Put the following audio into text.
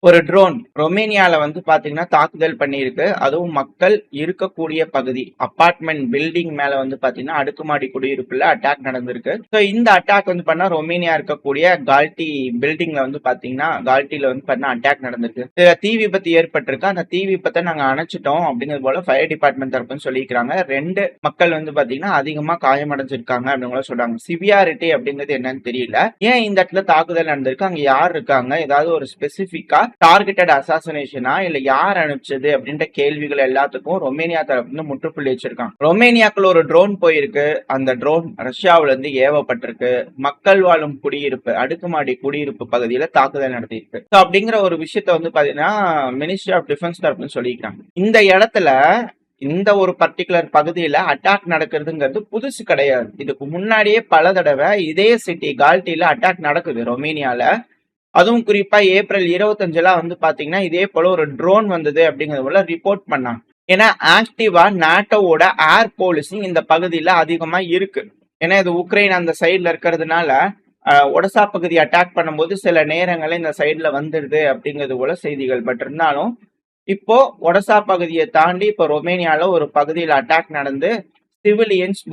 ஒரு ட்ரோன் ரொமேனியால பாத்தீங்கன்னா தாக்குதல் பண்ணியிருக்கு. அதுவும் மக்கள் இருக்கக்கூடிய பகுதி அபார்ட்மெண்ட் பில்டிங் மேல பாத்தீங்கன்னா அடுக்குமாடி குடியிருப்புல அட்டாக் நடந்திருக்கு. ஸோ இந்த அட்டாக் பண்ணா ரொமேனியா இருக்கக்கூடிய கால்டி பில்டிங்ல பாத்தீங்கன்னா கால்டில பண்ணா அட்டாக் நடந்திருக்கு. இதுல தீ விபத்து ஏற்பட்டிருக்கு. அந்த தீ விபத்தை நாங்க அணைச்சிட்டோம் அப்படிங்கிறது போல ஃபயர் டிபார்ட்மெண்ட் தரப்புன்னு சொல்லிக்கிறாங்க. 2 மக்கள் பாத்தீங்கன்னா அதிகமா காயமடைஞ்சிருக்காங்க அப்படின்னு கூட சொல்றாங்க. சிவியாரிட்டி அப்படிங்கிறது என்னன்னு தெரியல. ஏன் இந்த இடத்துல தாக்குதல் நடந்திருக்கு, அங்க யார் இருக்காங்க, ஏதாவது ஒரு ஸ்பெசிபிக்கா டார்கெட்டட் அசாசினேஷனா இல்ல யார் அனுப்பிச்சது அப்படின்ற கேள்விகள் எல்லாத்துக்கும் ரொமேனியா தரப்புல முற்றுப்புள்ளி வச்சிருக்காங்க. ரொமேனியாக்குள்ள ஒரு ட்ரோன் போயிருக்கு. அந்த ட்ரோன் ரஷ்யாவில இருந்து ஏவப்பட்டிருக்கு. மக்கள் வாழும் குடியிருப்பு அடுக்குமாடி குடியிருப்பு பகுதியில தாக்குதல் நடத்தியிருக்கு. அப்படிங்கிற ஒரு விஷயத்த பாத்தீங்கன்னா மினிஸ்ட்ரி ஆஃப் டிஃபென்ஸ் தரப்புன்னு சொல்லிக்கிறாங்க. இந்த இடத்துல இந்த ஒரு பர்டிகுலர் பகுதியில அட்டாக் நடக்கிறதுங்கிறது புதுசு கிடையாது. இதுக்கு முன்னாடியே பல தடவை இதே சிட்டி கால்டில அட்டாக் நடக்குது ரொமேனியால. அதுவும் குறிப்பா ஏப்ரல் 25 பாத்தீங்கன்னா இதே போல ஒரு ட்ரோன் வந்தது அப்படிங்கறது போல ரிப்போர்ட் பண்ணாங்க. ஏன்னா ஆக்டிவா நாட்டோவோட ஏர் போலீசிங் இந்த பகுதியில அதிகமா இருக்கு. ஏன்னா இது உக்ரைன் அந்த சைட்ல இருக்கிறதுனால ஒடசா பகுதி அட்டாக் பண்ணும்போது சில நேரங்களில் இந்த சைட்ல வந்துடுது அப்படிங்கிறது போல செய்திகள். பட் இருந்தாலும் இப்போ ஒடசா பகுதியை தாண்டி இப்போ ரொமேனியால ஒரு பகுதியில் அட்டாக் நடந்து சிவிலியன்ஸ்